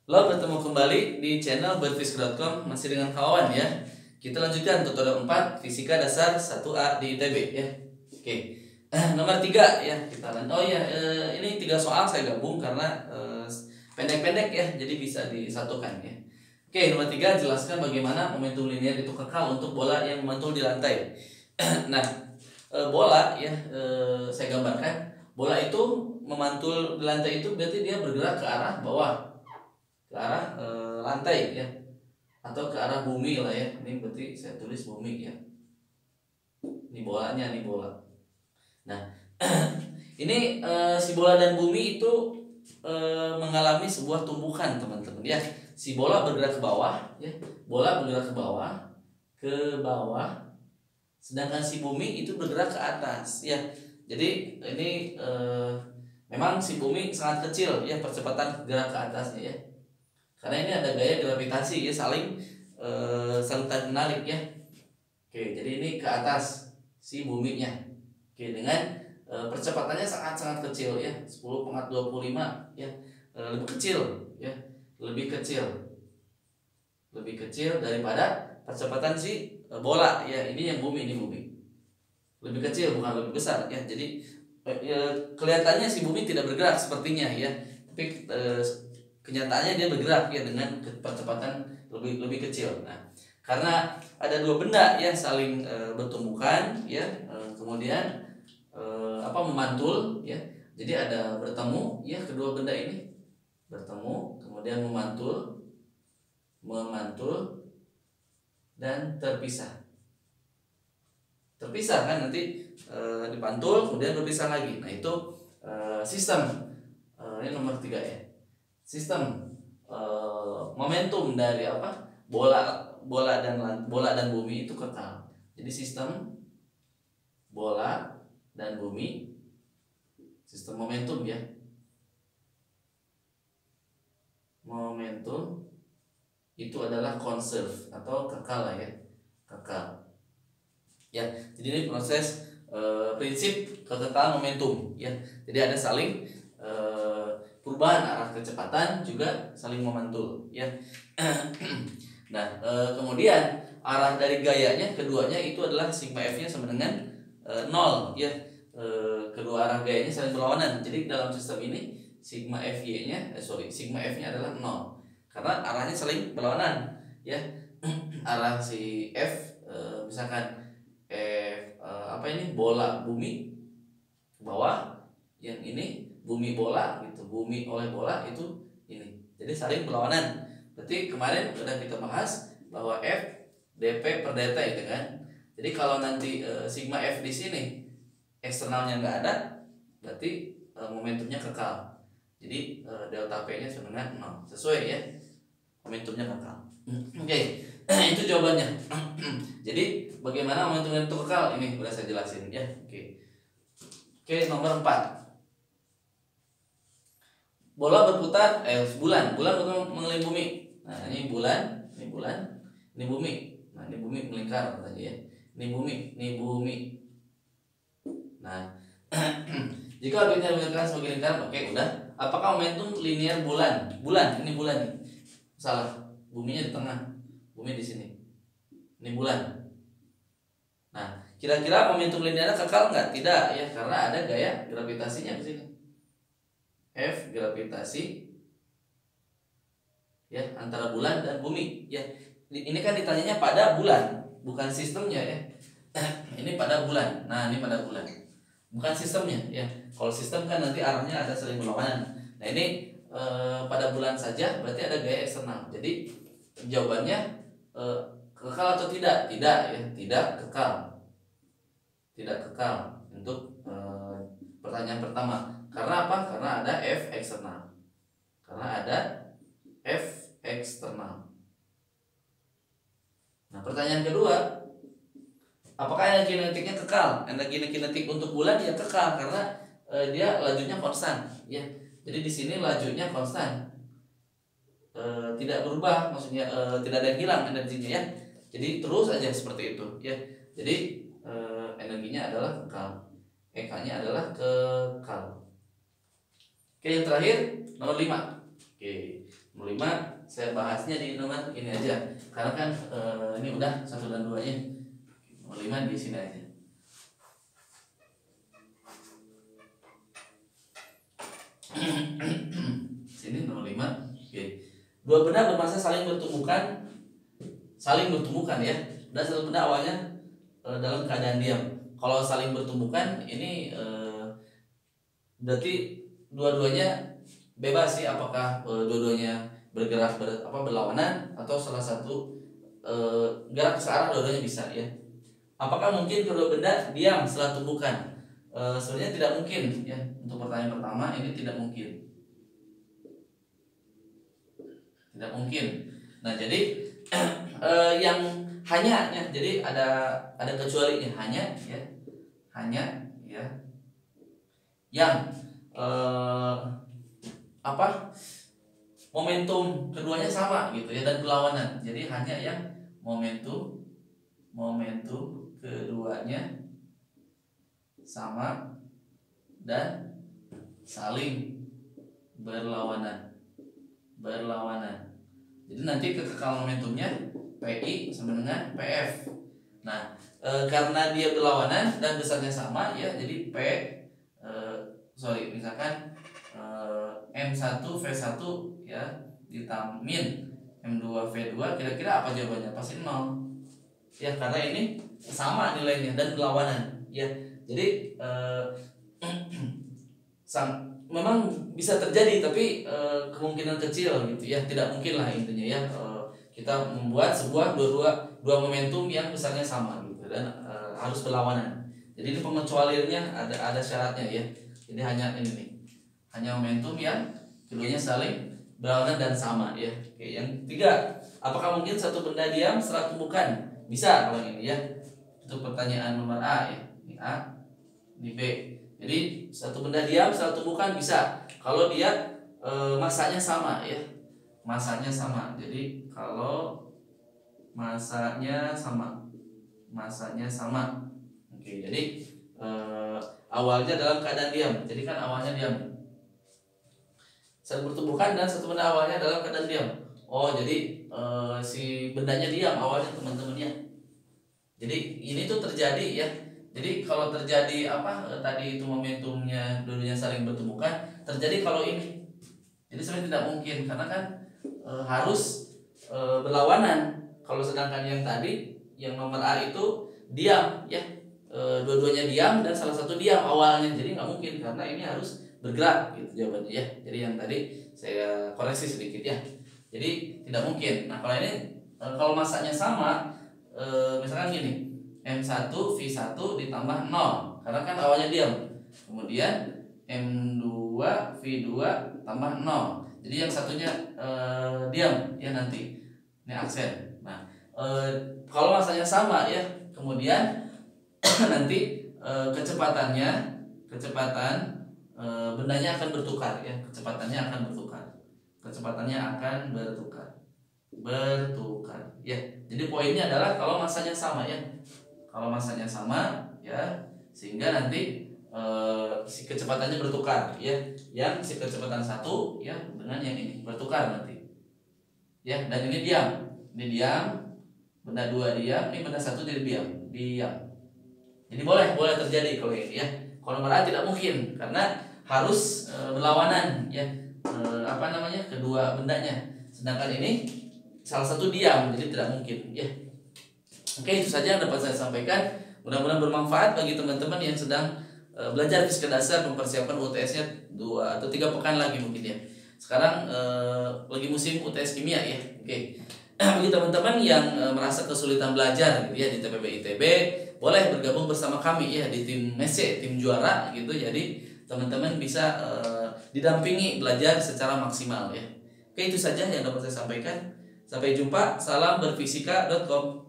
Halo, bertemu kembali di channel berfisk.com, masih dengan kawan ya. Kita lanjutkan tutorial 4 Fisika Dasar 1A di ITB ya. Oke. Nomor 3 ya, kita lanjut. Oh ya, ini 3 soal saya gabung karena pendek-pendek ya, jadi bisa disatukan ya. Oke, nomor 3, jelaskan bagaimana momentum linier itu kekal untuk bola yang memantul di lantai. Nah, bola ya, saya gambarkan. Bola itu memantul di lantai itu berarti dia bergerak ke arah bawah, ke arah lantai ya, atau ke arah bumi lah ya. Ini berarti saya tulis bumi ya. Ini bolanya, ini bola. Nah, ini si bola dan bumi itu mengalami sebuah tumbukan teman-teman ya. Si bola bergerak ke bawah ya, bola bergerak ke bawah, sedangkan si bumi itu bergerak ke atas ya. Jadi ini memang si bumi sangat kecil ya percepatan gerak ke atasnya ya, karena ini ada gaya gravitasi ya, saling tarik menarik ya. Oke, jadi ini ke atas si buminya. Oke, dengan percepatannya sangat kecil ya, 10⁻25 ya, lebih kecil ya, lebih kecil daripada percepatan si bola ya. Ini yang bumi, ini bumi lebih kecil, bukan lebih besar ya. Jadi kelihatannya si bumi tidak bergerak sepertinya ya, tapi kenyataannya dia bergerak ya dengan percepatan lebih kecil. Nah, karena ada dua benda yang saling bertumbukan ya, kemudian memantul ya. Jadi ada bertemu ya, kedua benda ini bertemu, kemudian memantul dan terpisah kan, nanti dipantul kemudian berpisah lagi. Nah, itu sistem ini nomor 3 ya. Sistem momentum dari bola dan bumi itu kekal. Jadi sistem bola dan bumi, sistem momentum ya. Momentum itu adalah conserve atau kekal lah ya, kekal. Ya, jadi ini proses prinsip kekekalan momentum ya. Jadi ada saling perubahan arah kecepatan, juga saling memantul ya. Nah, kemudian arah dari gayanya keduanya itu adalah sigma f-nya sama dengan 0 ya. Kedua arah gayanya saling berlawanan. Jadi dalam sistem ini sigma f-nya adalah 0 karena arahnya saling berlawanan ya. Arah si f, misalkan ini bola bumi ke bawah, yang ini bumi bola gitu, bumi oleh bola itu ini. Jadi saling berlawanan. Berarti kemarin sudah kita bahas bahwa F dp per dt itu kan. Jadi kalau nanti sigma F di sini eksternalnya nggak ada, berarti momentumnya kekal. Jadi delta P nya sama dengan 0. Sesuai ya, momentumnya kekal. Oke. Itu jawabannya. Jadi bagaimana momentum itu kekal, ini sudah saya jelasin ya. Oke, nomor 4. Bola berputar, bulan mengelilingi bumi. Nah, ini bulan, ini bumi. Nah, ini bumi melingkar katanya ya. Ini bumi. Nah, jika orbitnya melingkar sebagai lingkaran, oke, udah. Apakah momentum linier bulan? Ini bulan nih. Salah, buminya di tengah. Bumi di sini. Ini bulan. Nah, kira-kira momentum linearnya kekal nggak? Tidak ya, karena ada gaya gravitasinya di sini. F gravitasi ya antara bulan dan bumi ya. Ini kan ditanyanya pada bulan, bukan sistemnya ya. Ini pada bulan. Nah, ini pada bulan, bukan sistemnya ya. Kalau sistem kan nanti arahnya ada saling berlawanan. Nah, ini pada bulan saja, berarti ada gaya eksternal. Jadi jawabannya kekal atau tidak? Tidak ya, tidak kekal untuk pertanyaan pertama. Karena apa? Karena ada F eksternal. Nah, pertanyaan kedua, apakah energi kinetiknya kekal? Energi kinetik untuk bulan ya kekal, karena dia lajunya konstan ya. Jadi di sini lajunya konstan, tidak berubah, maksudnya tidak ada yang hilang energinya ya. Jadi terus aja seperti itu ya. Jadi energinya adalah kekal, EK-nya adalah kekal. Oke, yang terakhir nomor 5. Oke, 05 saya bahasnya di nomor ini aja karena kan ini udah 1 dan 2 nya. 05 di sini aja. Sini 05. Oke. Dua benda bermassa saling bertumbukan ya. Dan satu benda awalnya dalam keadaan diam. Kalau saling bertumbukan ini berarti dua-duanya bebas sih, apakah dua-duanya bergerak berlawanan atau salah satu gerak searah, dua-duanya bisa ya. Apakah mungkin kedua benda diam setelah tumbukan? Sebenarnya tidak mungkin ya. Untuk pertanyaan pertama ini tidak mungkin. Tidak mungkin. Nah, jadi yang hanya ya, jadi ada kecualinya hanya ya. Hanya ya. Yang momentum keduanya sama gitu ya dan berlawanan. Jadi hanya yang momentum keduanya sama dan saling berlawanan. Jadi nanti kekekalan momentumnya PI sama dengan PF. Nah, karena dia berlawanan dan besarnya sama ya, jadi misalkan M1 V1 ya ditambah M2 V2, kira-kira apa jawabannya? Pasti 0. Ya, karena ini sama nilainya dan berlawanan ya. Jadi memang bisa terjadi tapi kemungkinan kecil gitu ya, tidak mungkin lah intinya ya. Kita membuat sebuah dua momentum yang besarnya sama gitu dan harus berlawanan. Jadi ini pengecualiannya ada syaratnya ya. Jadi hanya ini nih, hanya momentum yang keduanya saling berlawanan dan sama ya. Oke, yang ketiga, apakah mungkin satu benda diam setelah tumbukan? Bisa kalau ini ya. Itu pertanyaan nomor A ya. Ini A, ini B. Jadi satu benda diam setelah tumbukan bisa kalau dia masanya sama ya. Masanya sama. Jadi kalau masanya sama. Oke, jadi awalnya dalam keadaan diam. Jadi kan awalnya diam. Saling bertumbukan dan satu benda awalnya dalam keadaan diam. Oh, jadi si bendanya diam awalnya teman-temannya. Jadi ini tuh terjadi ya. Jadi kalau terjadi tadi itu momentumnya dulunya saling bertumbukan, terjadi kalau ini. Jadi sebenarnya tidak mungkin karena kan harus berlawanan. Kalau sedangkan yang tadi yang nomor A itu diam ya, dua-duanya diam dan salah satu diam awalnya, jadi nggak mungkin karena ini harus bergerak gitu jawabannya ya. Jadi yang tadi saya koreksi sedikit ya, jadi tidak mungkin. Nah, kalau ini kalau masanya sama, misalkan gini, M1 V1 ditambah 0 karena kan awalnya diam, kemudian M2 V2 tambah 0, jadi yang satunya diam ya, nanti ini aksen. Nah, kalau masanya sama ya, kemudian nanti kecepatan bendanya akan bertukar ya, kecepatannya akan bertukar ya. Jadi poinnya adalah kalau masanya sama ya, sehingga nanti si kecepatannya bertukar ya, yang si kecepatan 1 ya dengan yang ini bertukar nanti ya. Dan ini diam, benda 2 diam, ini benda 1 jadi diam. Jadi boleh terjadi kalau ini ya. Kalau nomor A tidak mungkin karena harus berlawanan ya, kedua bendanya. Sedangkan ini salah satu diam, jadi tidak mungkin ya. Oke, itu saja yang dapat saya sampaikan. Mudah-mudahan bermanfaat bagi teman-teman yang sedang belajar fisika dasar, mempersiapkan UTS-nya 2 atau 3 pekan lagi mungkin ya. Sekarang lagi musim UTS kimia ya. Oke. Bagi teman-teman yang merasa kesulitan belajar gitu ya di TPB ITB, boleh bergabung bersama kami ya di tim MESE, tim juara gitu. Jadi teman-teman bisa didampingi belajar secara maksimal ya. Oke, itu saja yang dapat saya sampaikan. Sampai jumpa. Salam berfisika.com.